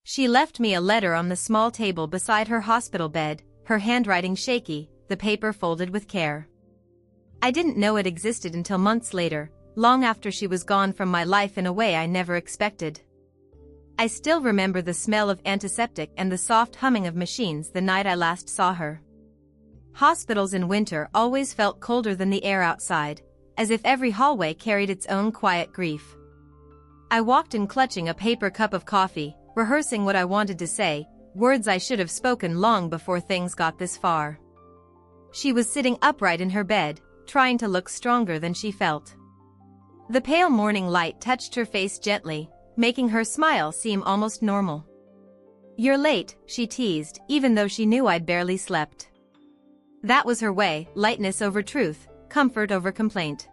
She left me a letter on the small table beside her hospital bed, her handwriting shaky, the paper folded with care. I didn't know it existed until months later, long after she was gone from my life in a way I never expected. I still remember the smell of antiseptic and the soft humming of machines the night I last saw her. Hospitals in winter always felt colder than the air outside, as if every hallway carried its own quiet grief. I walked in clutching a paper cup of coffee, rehearsing what I wanted to say, words I should have spoken long before things got this far. She was sitting upright in her bed, trying to look stronger than she felt. The pale morning light touched her face gently, making her smile seem almost normal. "You're late," she teased, even though she knew I'd barely slept. That was her way, lightness over truth, comfort over complaint.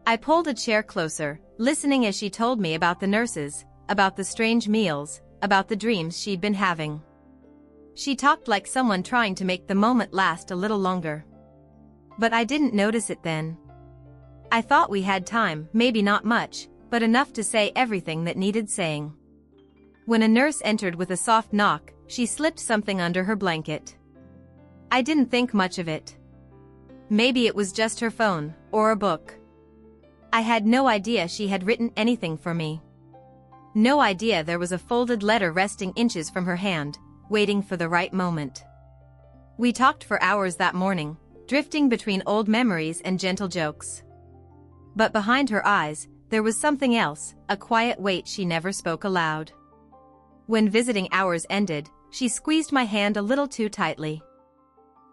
I pulled a chair closer, listening as she told me about the nurses, about the strange meals, about the dreams she'd been having. She talked like someone trying to make the moment last a little longer. But I didn't notice it then. I thought we had time, maybe not much, but enough to say everything that needed saying. When a nurse entered with a soft knock, she slipped something under her blanket. I didn't think much of it. Maybe it was just her phone, or a book. I had no idea she had written anything for me. No idea there was a folded letter resting inches from her hand, waiting for the right moment. We talked for hours that morning, drifting between old memories and gentle jokes. But behind her eyes, there was something else, a quiet weight she never spoke aloud. When visiting hours ended, she squeezed my hand a little too tightly.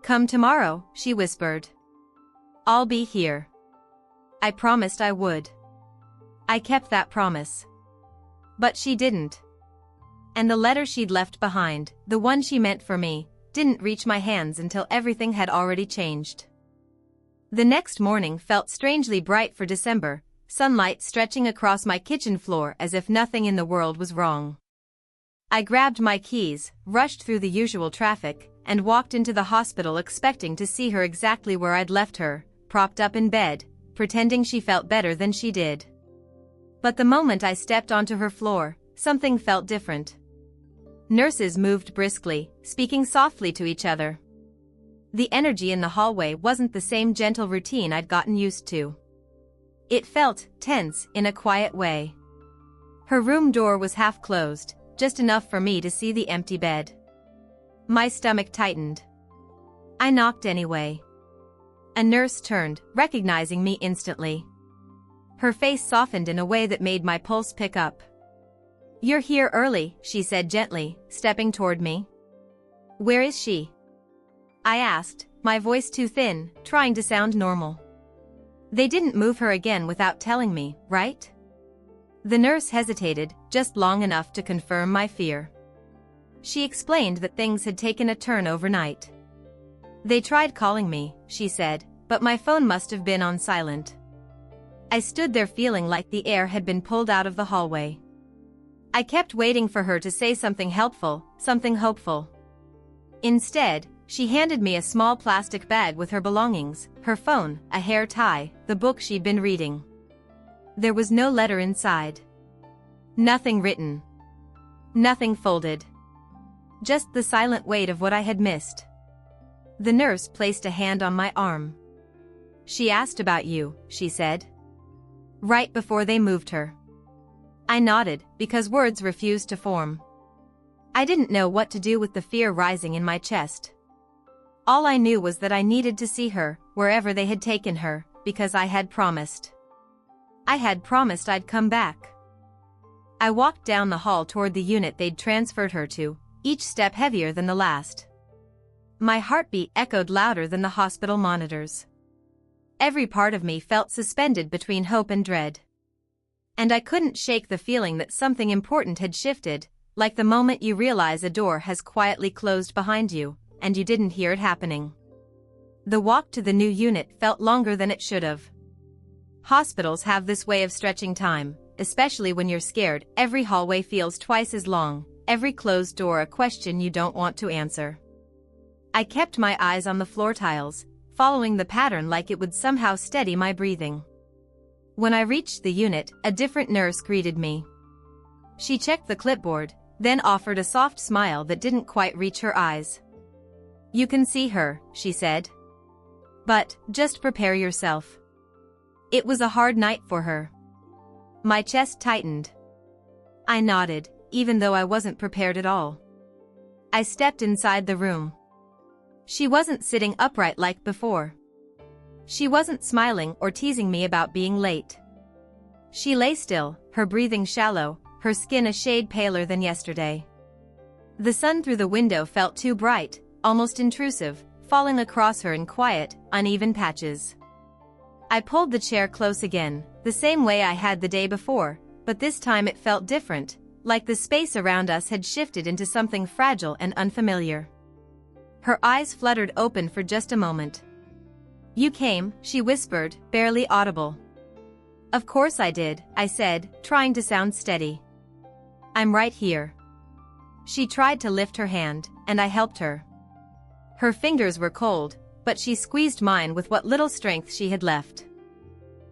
"Come tomorrow," she whispered. "I'll be here." I promised I would. I kept that promise. But she didn't. And the letter she'd left behind, the one she meant for me, didn't reach my hands until everything had already changed. The next morning felt strangely bright for December, sunlight stretching across my kitchen floor as if nothing in the world was wrong. I grabbed my keys, rushed through the usual traffic, and walked into the hospital expecting to see her exactly where I'd left her, propped up in bed, pretending she felt better than she did. But the moment I stepped onto her floor, something felt different. Nurses moved briskly, speaking softly to each other. The energy in the hallway wasn't the same gentle routine I'd gotten used to. It felt tense in a quiet way. Her room door was half closed, just enough for me to see the empty bed. My stomach tightened. I knocked anyway. A nurse turned, recognizing me instantly. Her face softened in a way that made my pulse pick up. "You're here early," she said gently, stepping toward me. "Where is she?" I asked, my voice too thin, trying to sound normal. "They didn't move her again without telling me, right?" The nurse hesitated, just long enough to confirm my fear. She explained that things had taken a turn overnight. "They tried calling me," she said, "but my phone must have been on silent." I stood there feeling like the air had been pulled out of the hallway. I kept waiting for her to say something helpful, something hopeful. Instead, she handed me a small plastic bag with her belongings, her phone, a hair tie, the book she'd been reading. There was no letter inside. Nothing written. Nothing folded. Just the silent weight of what I had missed. The nurse placed a hand on my arm. "She asked about you," she said. "Right before they moved her." I nodded, because words refused to form. I didn't know what to do with the fear rising in my chest. All I knew was that I needed to see her, wherever they had taken her, because I had promised. I had promised I'd come back. I walked down the hall toward the unit they'd transferred her to, each step heavier than the last. My heartbeat echoed louder than the hospital monitors. Every part of me felt suspended between hope and dread. And I couldn't shake the feeling that something important had shifted, like the moment you realize a door has quietly closed behind you, and you didn't hear it happening. The walk to the new unit felt longer than it should have. Hospitals have this way of stretching time, especially when you're scared. Every hallway feels twice as long, every closed door a question you don't want to answer. I kept my eyes on the floor tiles, following the pattern like it would somehow steady my breathing. When I reached the unit, a different nurse greeted me. She checked the clipboard, then offered a soft smile that didn't quite reach her eyes. "You can see her," she said. "But, just prepare yourself." It was a hard night for her. My chest tightened. I nodded, even though I wasn't prepared at all. I stepped inside the room. She wasn't sitting upright like before. She wasn't smiling or teasing me about being late. She lay still, her breathing shallow, her skin a shade paler than yesterday. The sun through the window felt too bright, almost intrusive, falling across her in quiet, uneven patches. I pulled the chair close again, the same way I had the day before, but this time it felt different, like the space around us had shifted into something fragile and unfamiliar. Her eyes fluttered open for just a moment. "You came," she whispered, barely audible. "Of course I did," I said, trying to sound steady. "I'm right here." She tried to lift her hand, and I helped her. Her fingers were cold, but she squeezed mine with what little strength she had left.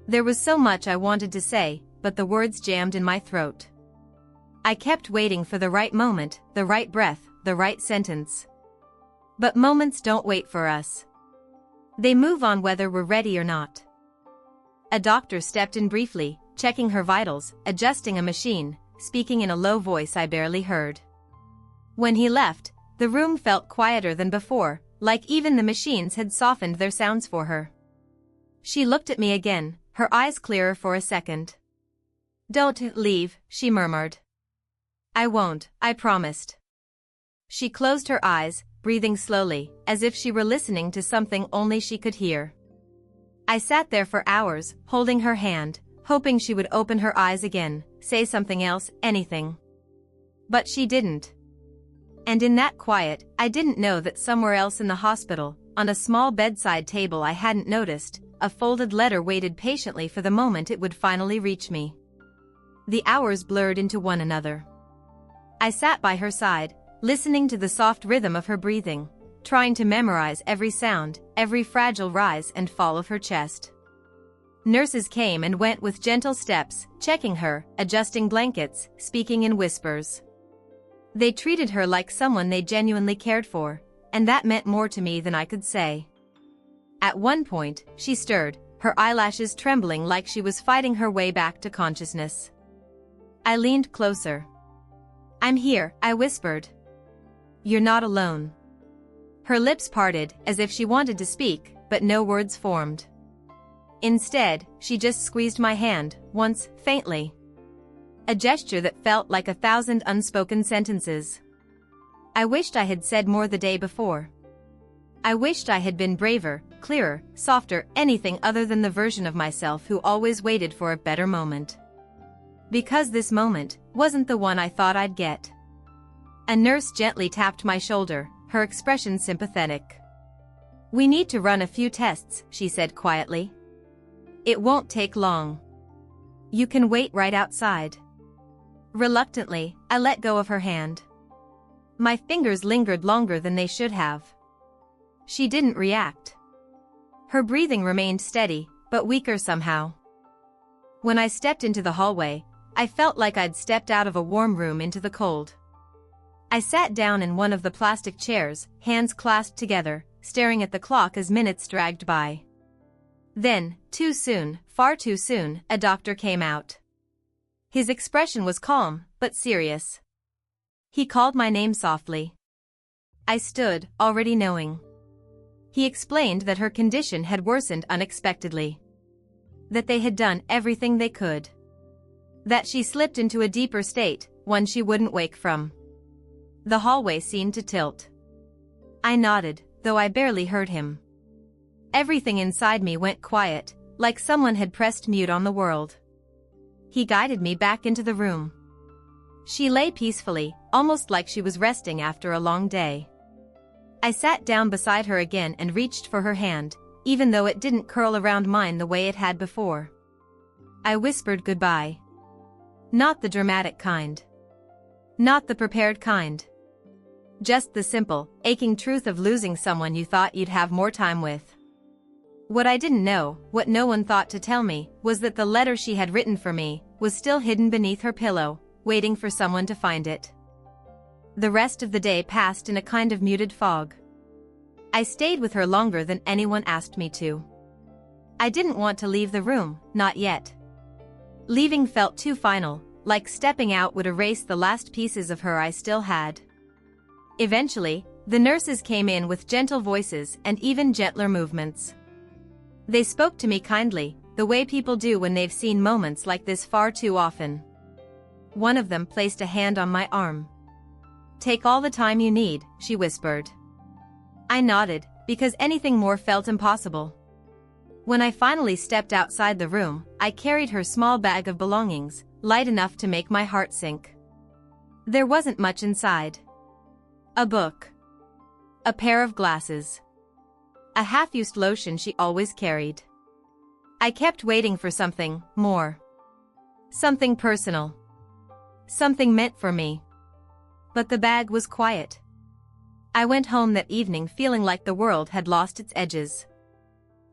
There was so much I wanted to say, but the words jammed in my throat. I kept waiting for the right moment, the right breath, the right sentence. But moments don't wait for us. They move on whether we're ready or not. A doctor stepped in briefly, checking her vitals, adjusting a machine, speaking in a low voice I barely heard. When he left, the room felt quieter than before, like even the machines had softened their sounds for her. She looked at me again, her eyes clearer for a second. "Don't leave," she murmured. "I won't, I promised." She closed her eyes, breathing slowly, as if she were listening to something only she could hear. I sat there for hours, holding her hand, hoping she would open her eyes again, say something else, anything. But she didn't. And in that quiet, I didn't know that somewhere else in the hospital, on a small bedside table I hadn't noticed, a folded letter waited patiently for the moment it would finally reach me. The hours blurred into one another. I sat by her side, listening to the soft rhythm of her breathing, trying to memorize every sound, every fragile rise and fall of her chest. Nurses came and went with gentle steps, checking her, adjusting blankets, speaking in whispers. They treated her like someone they genuinely cared for, and that meant more to me than I could say. At one point, she stirred, her eyelashes trembling like she was fighting her way back to consciousness. I leaned closer. "I'm here," I whispered. "You're not alone." Her lips parted, as if she wanted to speak, but no words formed. Instead, she just squeezed my hand, once, faintly. A gesture that felt like 1,000 unspoken sentences. I wished I had said more the day before. I wished I had been braver, clearer, softer, anything other than the version of myself who always waited for a better moment. Because this moment wasn't the one I thought I'd get. A nurse gently tapped my shoulder, her expression sympathetic. "We need to run a few tests," she said quietly. "It won't take long. You can wait right outside." Reluctantly, I let go of her hand. My fingers lingered longer than they should have. She didn't react. Her breathing remained steady, but weaker somehow. When I stepped into the hallway, I felt like I'd stepped out of a warm room into the cold. I sat down in one of the plastic chairs, hands clasped together, staring at the clock as minutes dragged by. Then, too soon, far too soon, a doctor came out. His expression was calm, but serious. He called my name softly. I stood, already knowing. He explained that her condition had worsened unexpectedly. That they had done everything they could. That she slipped into a deeper state, one she wouldn't wake from. The hallway seemed to tilt. I nodded, though I barely heard him. Everything inside me went quiet, like someone had pressed mute on the world. He guided me back into the room. She lay peacefully, almost like she was resting after a long day. I sat down beside her again and reached for her hand, even though it didn't curl around mine the way it had before. I whispered goodbye. Not the dramatic kind. Not the prepared kind. Just the simple, aching truth of losing someone you thought you'd have more time with. What I didn't know, what no one thought to tell me, was that the letter she had written for me was still hidden beneath her pillow, waiting for someone to find it. The rest of the day passed in a kind of muted fog. I stayed with her longer than anyone asked me to. I didn't want to leave the room, not yet. Leaving felt too final, like stepping out would erase the last pieces of her I still had. Eventually, the nurses came in with gentle voices and even gentler movements. They spoke to me kindly, the way people do when they've seen moments like this far too often. One of them placed a hand on my arm. "Take all the time you need," she whispered. I nodded, because anything more felt impossible. When I finally stepped outside the room, I carried her small bag of belongings, light enough to make my heart sink. There wasn't much inside. A book. A pair of glasses. A half-used lotion she always carried. I kept waiting for something more. Something personal. Something meant for me. But the bag was quiet. I went home that evening feeling like the world had lost its edges.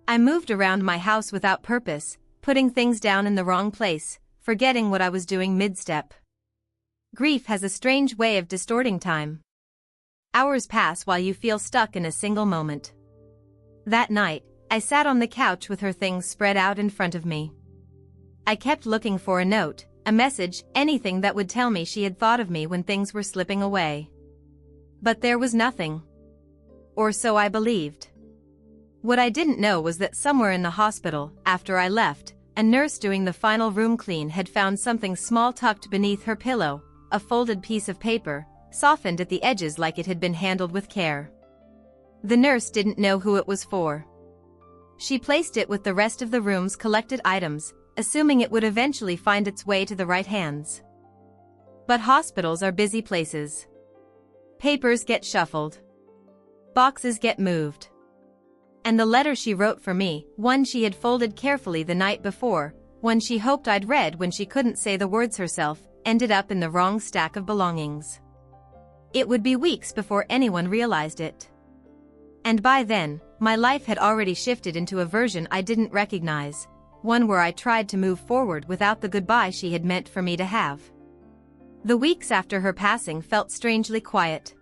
I moved around my house without purpose, putting things down in the wrong place, forgetting what I was doing mid-step. Grief has a strange way of distorting time. Hours pass while you feel stuck in a single moment. That night, I sat on the couch with her things spread out in front of me. I kept looking for a note, a message, anything that would tell me she had thought of me when things were slipping away. But there was nothing. Or so I believed. What I didn't know was that somewhere in the hospital, after I left, a nurse doing the final room clean had found something small tucked beneath her pillow, a folded piece of paper, softened at the edges like it had been handled with care. The nurse didn't know who it was for. She placed it with the rest of the room's collected items, assuming it would eventually find its way to the right hands. But hospitals are busy places. Papers get shuffled. Boxes get moved. And the letter she wrote for me, one she had folded carefully the night before, one she hoped I'd read when she couldn't say the words herself, ended up in the wrong stack of belongings. It would be weeks before anyone realized it. And by then, my life had already shifted into a version I didn't recognize, one where I tried to move forward without the goodbye she had meant for me to have. The weeks after her passing felt strangely quiet.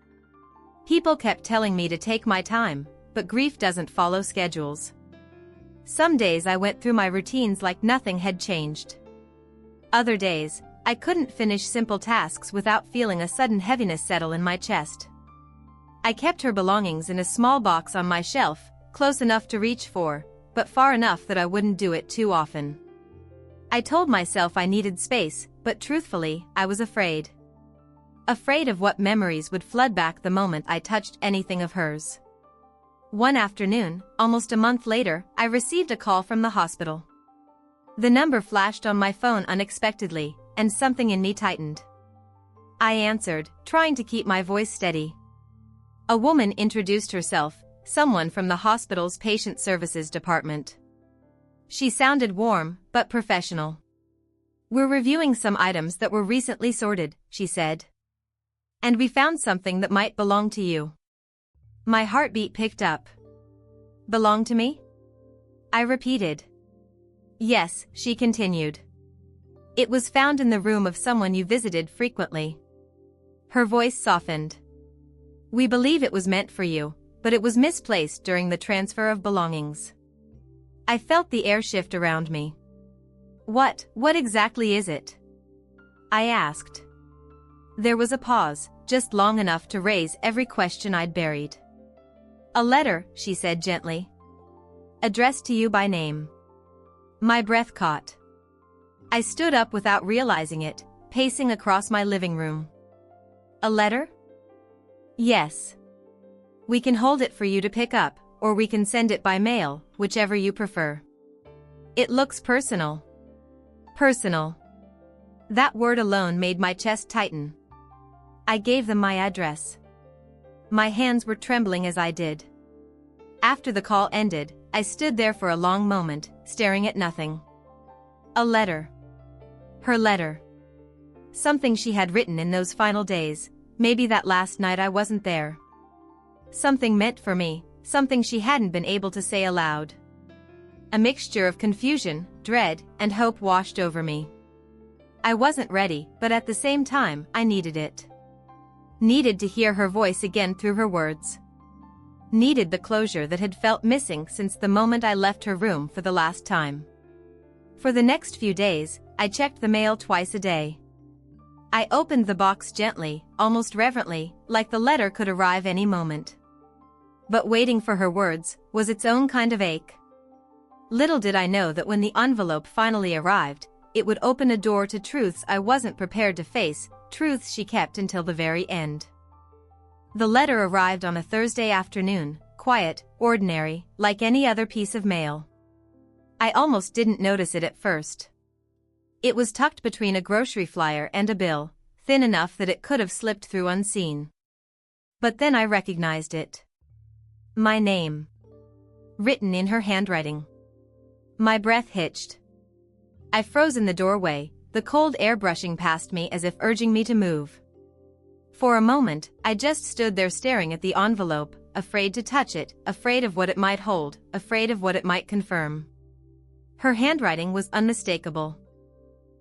People kept telling me to take my time, but grief doesn't follow schedules. Some days I went through my routines like nothing had changed. Other days, I couldn't finish simple tasks without feeling a sudden heaviness settle in my chest. I kept her belongings in a small box on my shelf, close enough to reach for, but far enough that I wouldn't do it too often. I told myself I needed space, but truthfully, I was afraid. Afraid of what memories would flood back the moment I touched anything of hers. One afternoon, almost a month later, I received a call from the hospital. The number flashed on my phone unexpectedly, and something in me tightened. I answered, trying to keep my voice steady. A woman introduced herself, someone from the hospital's patient services department. She sounded warm, but professional. "We're reviewing some items that were recently sorted," she said. "And we found something that might belong to you." My heartbeat picked up. "Belong to me?" I repeated. "Yes," she continued. "It was found in the room of someone you visited frequently." Her voice softened. "We believe it was meant for you, but it was misplaced during the transfer of belongings." I felt the air shift around me. What exactly is it?" I asked. There was a pause, just long enough to raise every question I'd buried. "A letter," she said gently. "Addressed to you by name." My breath caught. I stood up without realizing it, pacing across my living room. "A letter?" "Yes. We can hold it for you to pick up, or we can send it by mail, whichever you prefer." "It looks personal." Personal. That word alone made my chest tighten. I gave them my address. My hands were trembling as I did. After the call ended, I stood there for a long moment, staring at nothing. A letter. Her letter. Something she had written in those final days, maybe that last night I wasn't there. Something meant for me, something she hadn't been able to say aloud. A mixture of confusion, dread, and hope washed over me. I wasn't ready, but at the same time, I needed it. Needed to hear her voice again through her words. Needed the closure that had felt missing since the moment I left her room for the last time. For the next few days, I checked the mail twice a day. I opened the box gently, almost reverently, like the letter could arrive any moment. But waiting for her words was its own kind of ache. Little did I know that when the envelope finally arrived, it would open a door to truths I wasn't prepared to face, truths she kept until the very end. The letter arrived on a Thursday afternoon, quiet, ordinary, like any other piece of mail. I almost didn't notice it at first. It was tucked between a grocery flyer and a bill, thin enough that it could have slipped through unseen. But then I recognized it. My name. Written in her handwriting. My breath hitched. I froze in the doorway, the cold air brushing past me as if urging me to move. For a moment, I just stood there staring at the envelope, afraid to touch it, afraid of what it might hold, afraid of what it might confirm. Her handwriting was unmistakable.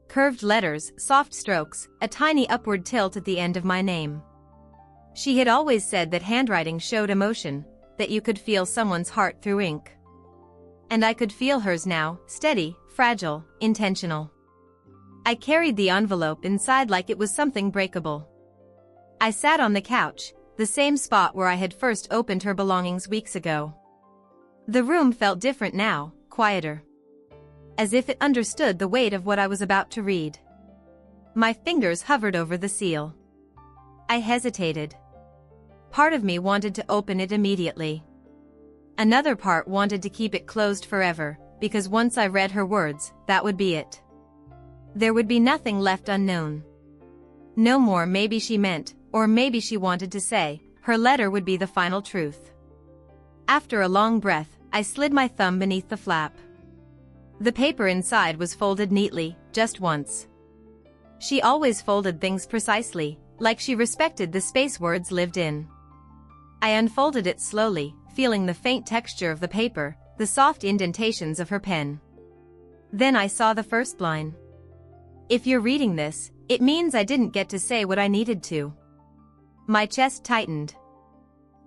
Curved letters, soft strokes, a tiny upward tilt at the end of my name. She had always said that handwriting showed emotion, that you could feel someone's heart through ink. And I could feel hers now, steady, fragile, intentional. I carried the envelope inside like it was something breakable. I sat on the couch, the same spot where I had first opened her belongings weeks ago. The room felt different now, quieter. As if it understood the weight of what I was about to read. My fingers hovered over the seal. I hesitated. Part of me wanted to open it immediately. Another part wanted to keep it closed forever, because once I read her words, that would be it. There would be nothing left unknown. No more maybe she meant, or maybe she wanted to say, her letter would be the final truth. After a long breath, I slid my thumb beneath the flap. The paper inside was folded neatly, just once. She always folded things precisely, like she respected the space words lived in. I unfolded it slowly, feeling the faint texture of the paper, the soft indentations of her pen. Then I saw the first line. If you're reading this, it means I didn't get to say what I needed to. My chest tightened.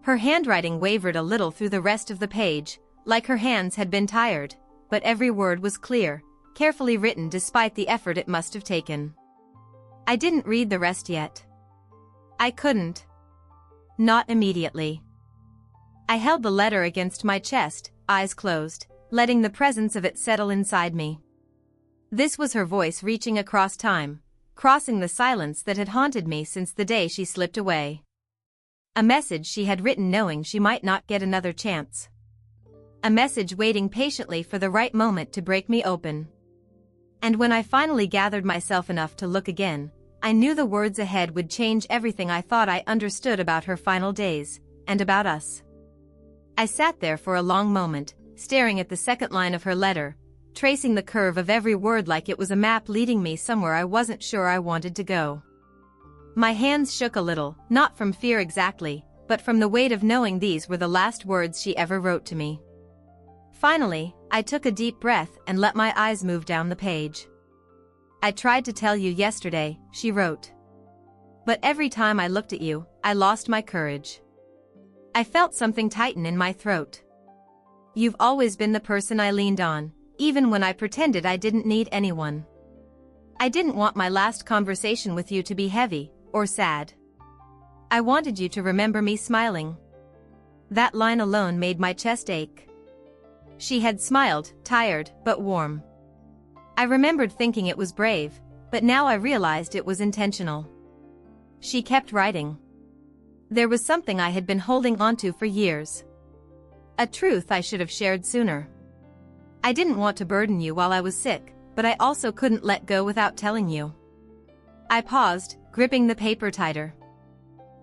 Her handwriting wavered a little through the rest of the page, like her hands had been tired, but every word was clear, carefully written despite the effort it must have taken. I didn't read the rest yet. I couldn't. Not immediately. I held the letter against my chest, eyes closed, letting the presence of it settle inside me. This was her voice reaching across time, crossing the silence that had haunted me since the day she slipped away. A message she had written knowing she might not get another chance. A message waiting patiently for the right moment to break me open. And when I finally gathered myself enough to look again, I knew the words ahead would change everything I thought I understood about her final days, and about us. I sat there for a long moment, staring at the second line of her letter, tracing the curve of every word like it was a map leading me somewhere I wasn't sure I wanted to go. My hands shook a little, not from fear exactly, but from the weight of knowing these were the last words she ever wrote to me. Finally, I took a deep breath and let my eyes move down the page. I tried to tell you yesterday, she wrote. But every time I looked at you, I lost my courage. I felt something tighten in my throat. You've always been the person I leaned on, even when I pretended I didn't need anyone. I didn't want my last conversation with you to be heavy, or sad. I wanted you to remember me smiling. That line alone made my chest ache. She had smiled, tired, but warm. I remembered thinking it was brave, but now I realized it was intentional. She kept writing. There was something I had been holding onto for years. A truth I should have shared sooner. I didn't want to burden you while I was sick, but I also couldn't let go without telling you. I paused, gripping the paper tighter.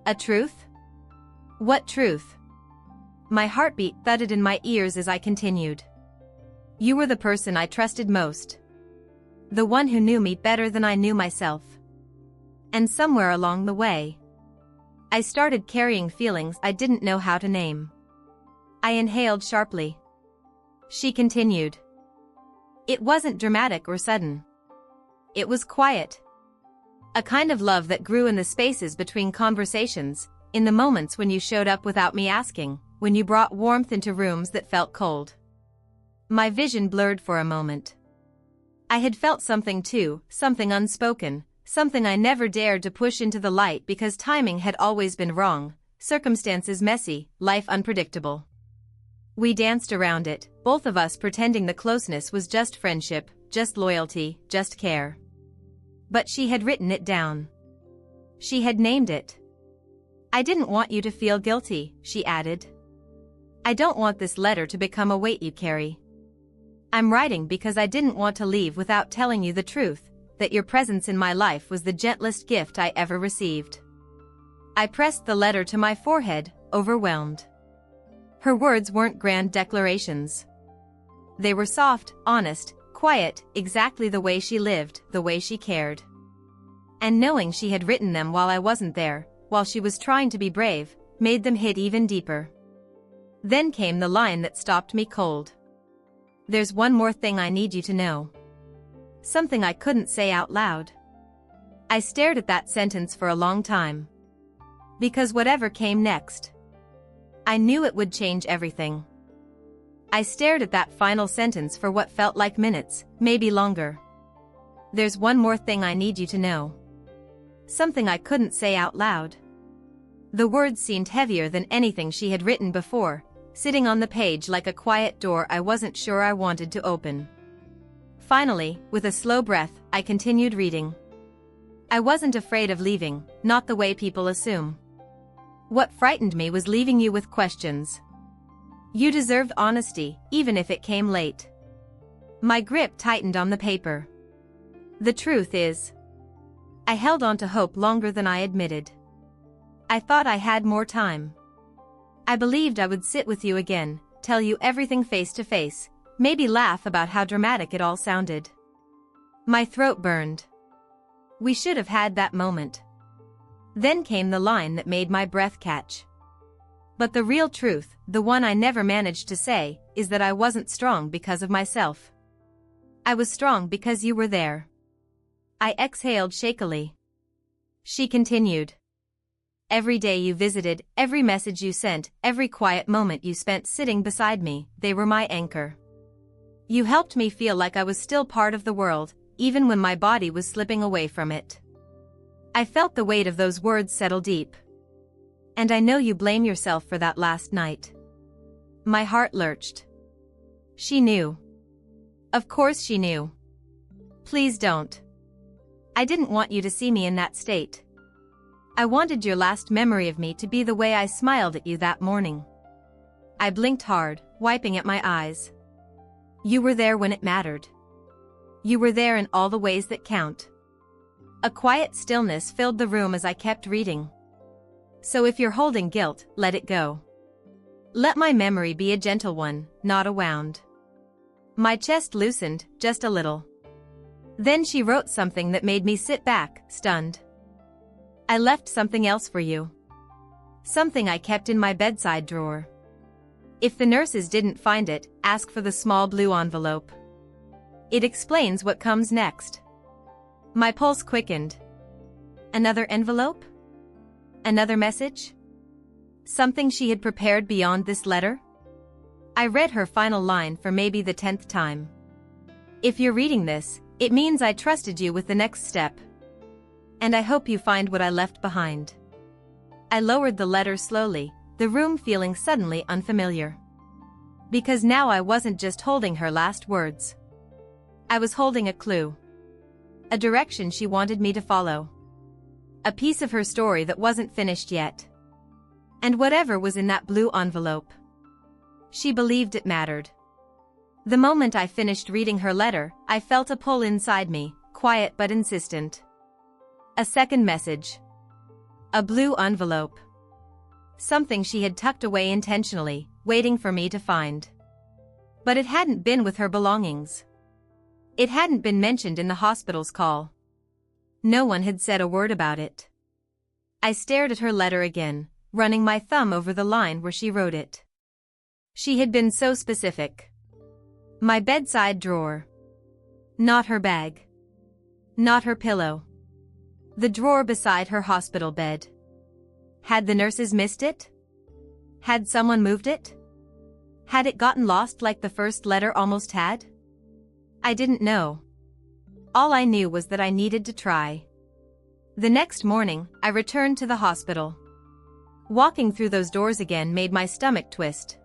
A truth? What truth? My heartbeat thudded in my ears as I continued. You were the person I trusted most. The one who knew me better than I knew myself. And somewhere along the way, I started carrying feelings I didn't know how to name. I inhaled sharply. She continued. It wasn't dramatic or sudden. It was quiet. A kind of love that grew in the spaces between conversations, in the moments when you showed up without me asking, when you brought warmth into rooms that felt cold. My vision blurred for a moment. I had felt something too, something unspoken, something I never dared to push into the light because timing had always been wrong, circumstances messy, life unpredictable. We danced around it, both of us pretending the closeness was just friendship, just loyalty, just care. But she had written it down. She had named it. I didn't want you to feel guilty, she added. I don't want this letter to become a weight you carry. I'm writing because I didn't want to leave without telling you the truth, that your presence in my life was the gentlest gift I ever received. I pressed the letter to my forehead, overwhelmed. Her words weren't grand declarations. They were soft, honest, quiet, exactly the way she lived, the way she cared. And knowing she had written them while I wasn't there, while she was trying to be brave, made them hit even deeper. Then came the line that stopped me cold. There's one more thing I need you to know. Something I couldn't say out loud. I stared at that sentence for a long time. Because whatever came next, I knew it would change everything. I stared at that final sentence for what felt like minutes, maybe longer. There's one more thing I need you to know. Something I couldn't say out loud. The words seemed heavier than anything she had written before, sitting on the page like a quiet door I wasn't sure I wanted to open. Finally, with a slow breath, I continued reading. I wasn't afraid of leaving, not the way people assume. What frightened me was leaving you with questions. You deserved honesty, even if it came late. My grip tightened on the paper. The truth is, I held on to hope longer than I admitted. I thought I had more time. I believed I would sit with you again, tell you everything face to face, maybe laugh about how dramatic it all sounded. My throat burned. We should have had that moment. Then came the line that made my breath catch. But the real truth, the one I never managed to say, is that I wasn't strong because of myself. I was strong because you were there. I exhaled shakily. She continued. Every day you visited, every message you sent, every quiet moment you spent sitting beside me, they were my anchor. You helped me feel like I was still part of the world, even when my body was slipping away from it. I felt the weight of those words settle deep. And I know you blame yourself for that last night. My heart lurched. She knew. Of course she knew. Please don't. I didn't want you to see me in that state. I wanted your last memory of me to be the way I smiled at you that morning. I blinked hard, wiping at my eyes. You were there when it mattered. You were there in all the ways that count. A quiet stillness filled the room as I kept reading. So if you're holding guilt, let it go. Let my memory be a gentle one, not a wound. My chest loosened, just a little. Then she wrote something that made me sit back, stunned. I left something else for you. Something I kept in my bedside drawer. If the nurses didn't find it, ask for the small blue envelope. It explains what comes next. My pulse quickened. Another envelope? Another message? Something she had prepared beyond this letter? I read her final line for maybe the 10th time. If you're reading this, it means I trusted you with the next step. And I hope you find what I left behind. I lowered the letter slowly, the room feeling suddenly unfamiliar. Because now I wasn't just holding her last words. I was holding a clue. A direction she wanted me to follow. A piece of her story that wasn't finished yet. And whatever was in that blue envelope, she believed it mattered. The moment I finished reading her letter, I felt a pull inside me, quiet but insistent. A second message. A blue envelope. Something she had tucked away intentionally, waiting for me to find. But it hadn't been with her belongings. It hadn't been mentioned in the hospital's call. No one had said a word about it. I stared at her letter again, running my thumb over the line where she wrote it. She had been so specific. My bedside drawer. Not her bag. Not her pillow. The drawer beside her hospital bed. Had the nurses missed it? Had someone moved it? Had it gotten lost like the first letter almost had? I didn't know. All I knew was that I needed to try. The next morning, I returned to the hospital. Walking through those doors again made my stomach twist.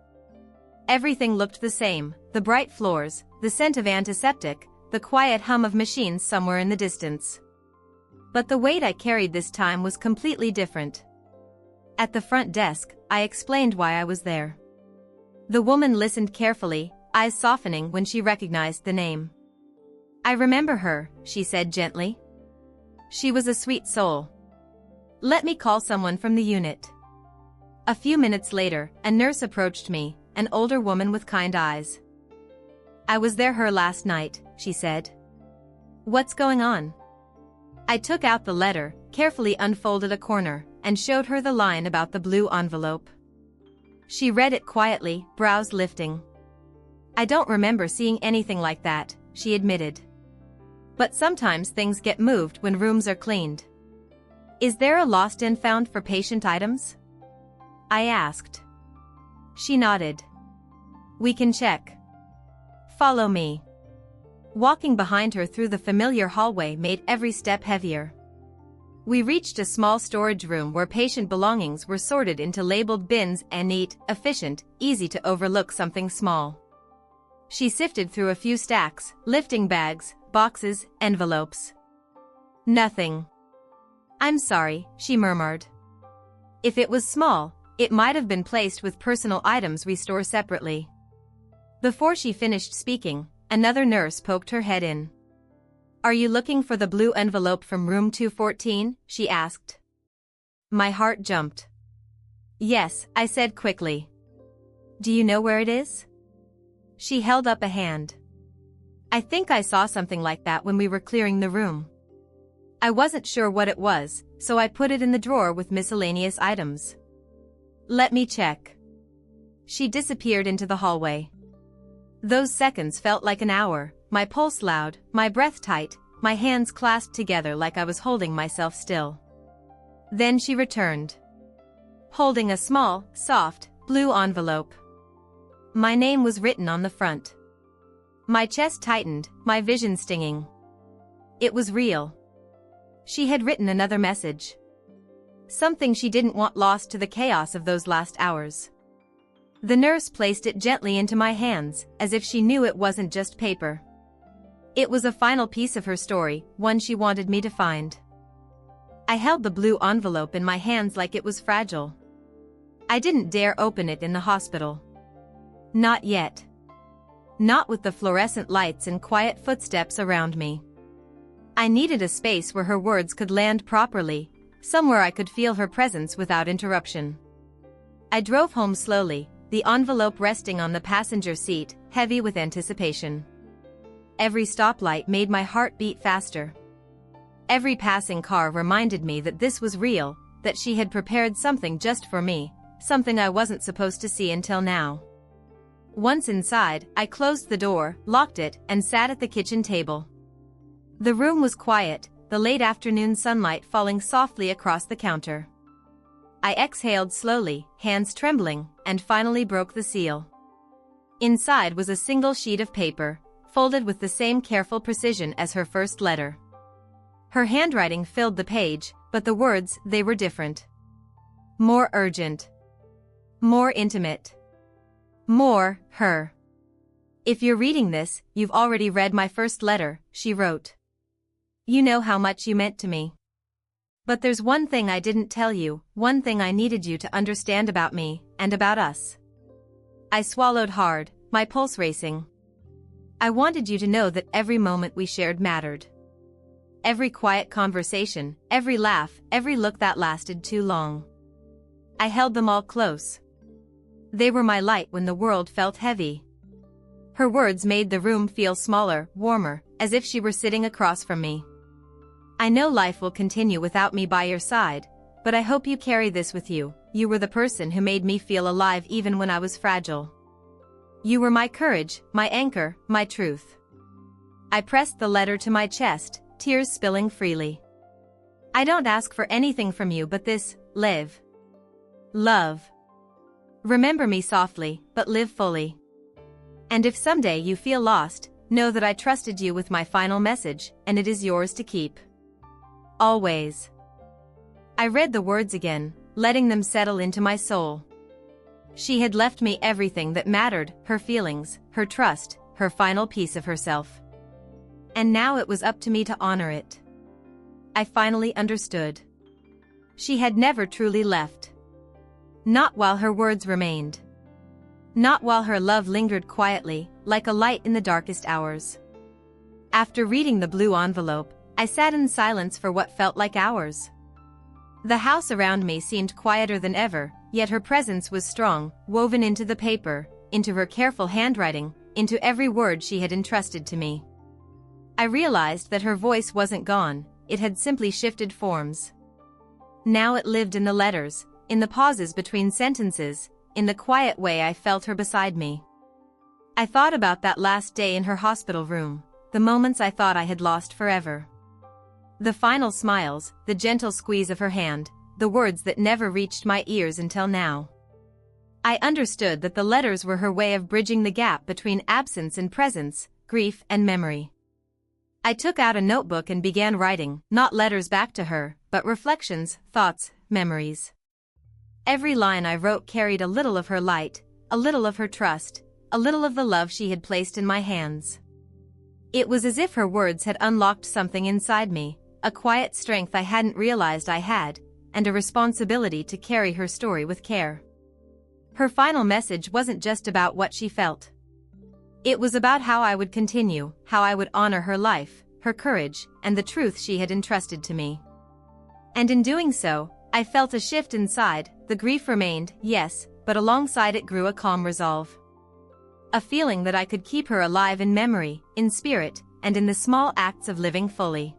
Everything looked the same, the bright floors, the scent of antiseptic, the quiet hum of machines somewhere in the distance. But the weight I carried this time was completely different. At the front desk, I explained why I was there. The woman listened carefully, eyes softening when she recognized the name. "I remember her," she said gently. "She was a sweet soul. Let me call someone from the unit." A few minutes later, a nurse approached me, an older woman with kind eyes. "I was there last night," she said. "What's going on?" I took out the letter, carefully unfolded a corner, and showed her the line about the blue envelope. She read it quietly, brows lifting. "I don't remember seeing anything like that," she admitted. "But sometimes things get moved when rooms are cleaned." "Is there a lost and found for patient items?" I asked. She nodded. "We can check. Follow me." Walking behind her through the familiar hallway made every step heavier. We reached a small storage room where patient belongings were sorted into labeled bins and neat, efficient, easy to overlook something small. She sifted through a few stacks, lifting bags, boxes, envelopes. "Nothing." "I'm sorry," she murmured. "If it was small, it might have been placed with personal items we store separately." Before she finished speaking, another nurse poked her head in. "Are you looking for the blue envelope from room 214? She asked. My heart jumped. "Yes," I said quickly. "Do you know where it is?" She held up a hand. "I think I saw something like that when we were clearing the room. I wasn't sure what it was, so I put it in the drawer with miscellaneous items." "Let me check." She disappeared into the hallway. Those seconds felt like an hour, my pulse loud, my breath tight, my hands clasped together like I was holding myself still. Then she returned, holding a small, soft, blue envelope. My name was written on the front. My chest tightened, my vision stinging. It was real. She had written another message. Something she didn't want lost to the chaos of those last hours. The nurse placed it gently into my hands, as if she knew it wasn't just paper. It was a final piece of her story, one she wanted me to find. I held the blue envelope in my hands like it was fragile. I didn't dare open it in the hospital. Not yet. Not with the fluorescent lights and quiet footsteps around me. I needed a space where her words could land properly, somewhere I could feel her presence without interruption. I drove home slowly, the envelope resting on the passenger seat, heavy with anticipation. Every stoplight made my heart beat faster. Every passing car reminded me that this was real, that she had prepared something just for me, something I wasn't supposed to see until now. Once inside, I closed the door, locked it, and sat at the kitchen table. The room was quiet, the late afternoon sunlight falling softly across the counter. I exhaled slowly, hands trembling, and finally broke the seal. Inside was a single sheet of paper, folded with the same careful precision as her first letter. Her handwriting filled the page, but the words, they were different. More urgent. More intimate. More, her. "If you're reading this, you've already read my first letter," she wrote. "You know how much you meant to me. But there's one thing I didn't tell you, one thing I needed you to understand about me, and about us." I swallowed hard, my pulse racing. "I wanted you to know that every moment we shared mattered. Every quiet conversation, every laugh, every look that lasted too long. I held them all close. They were my light when the world felt heavy." Her words made the room feel smaller, warmer, as if she were sitting across from me. "I know life will continue without me by your side, but I hope you carry this with you. You were the person who made me feel alive even when I was fragile. You were my courage, my anchor, my truth." I pressed the letter to my chest, tears spilling freely. I don't ask for anything from you but this: live. Love. Remember me softly, but live fully. And if someday you feel lost, know that I trusted you with my final message, and it is yours to keep. Always. I read the words again, letting them settle into my soul. She had left me everything that mattered: her feelings, her trust, her final piece of herself. And now it was up to me to honor it. I finally understood. She had never truly left. Not while her words remained. Not while her love lingered quietly, like a light in the darkest hours. After reading the blue envelope, I sat in silence for what felt like hours. The house around me seemed quieter than ever, yet her presence was strong, woven into the paper, into her careful handwriting, into every word she had entrusted to me. I realized that her voice wasn't gone, it had simply shifted forms. Now it lived in the letters, in the pauses between sentences, in the quiet way I felt her beside me. I thought about that last day in her hospital room, the moments I thought I had lost forever. The final smiles, the gentle squeeze of her hand, the words that never reached my ears until now. I understood that the letters were her way of bridging the gap between absence and presence, grief and memory. I took out a notebook and began writing, not letters back to her, but reflections, thoughts, memories. Every line I wrote carried a little of her light, a little of her trust, a little of the love she had placed in my hands. It was as if her words had unlocked something inside me, a quiet strength I hadn't realized I had, and a responsibility to carry her story with care. Her final message wasn't just about what she felt. It was about how I would continue, how I would honor her life, her courage, and the truth she had entrusted to me. And in doing so, I felt a shift inside. The grief remained, yes, but alongside it grew a calm resolve. A feeling that I could keep her alive in memory, in spirit, and in the small acts of living fully.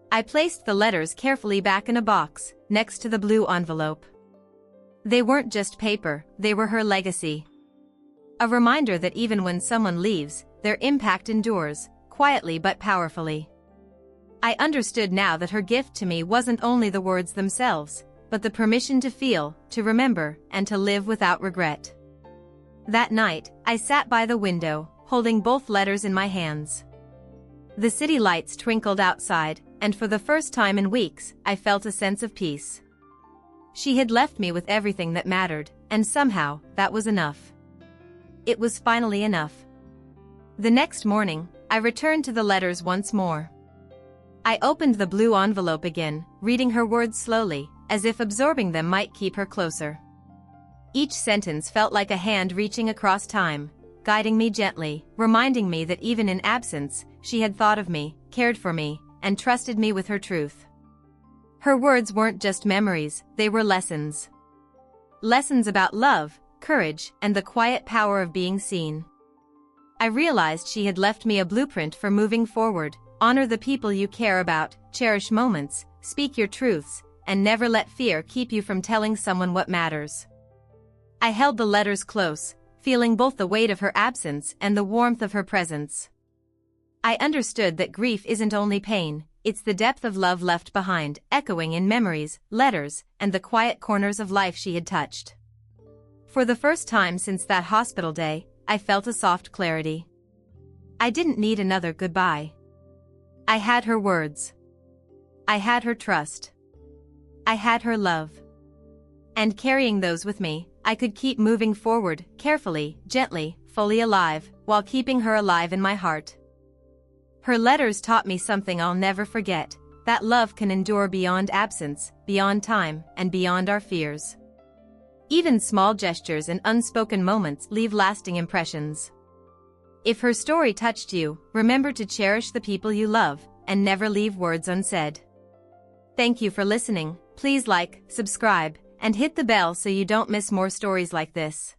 I placed the letters carefully back in a box, next to the blue envelope. They weren't just paper, they were her legacy. A reminder that even when someone leaves, their impact endures, quietly but powerfully. I understood now that her gift to me wasn't only the words themselves, but the permission to feel, to remember, and to live without regret. That night, I sat by the window, holding both letters in my hands. The city lights twinkled outside, and for the first time in weeks, I felt a sense of peace. She had left me with everything that mattered, and somehow, that was enough. It was finally enough. The next morning, I returned to the letters once more. I opened the blue envelope again, reading her words slowly, as if absorbing them might keep her closer. Each sentence felt like a hand reaching across time, guiding me gently, reminding me that even in absence, she had thought of me, cared for me, and trusted me with her truth. Her words weren't just memories, they were lessons. Lessons about love, courage, and the quiet power of being seen. I realized she had left me a blueprint for moving forward: honor the people you care about, cherish moments, speak your truths, and never let fear keep you from telling someone what matters. I held the letters close, feeling both the weight of her absence and the warmth of her presence. I understood that grief isn't only pain, it's the depth of love left behind, echoing in memories, letters, and the quiet corners of life she had touched. For the first time since that hospital day, I felt a soft clarity. I didn't need another goodbye. I had her words. I had her trust. I had her love. And carrying those with me, I could keep moving forward, carefully, gently, fully alive, while keeping her alive in my heart. Her letters taught me something I'll never forget: that love can endure beyond absence, beyond time, and beyond our fears. Even small gestures and unspoken moments leave lasting impressions. If her story touched you, remember to cherish the people you love, and never leave words unsaid. Thank you for listening. Please like, subscribe, and hit the bell so you don't miss more stories like this.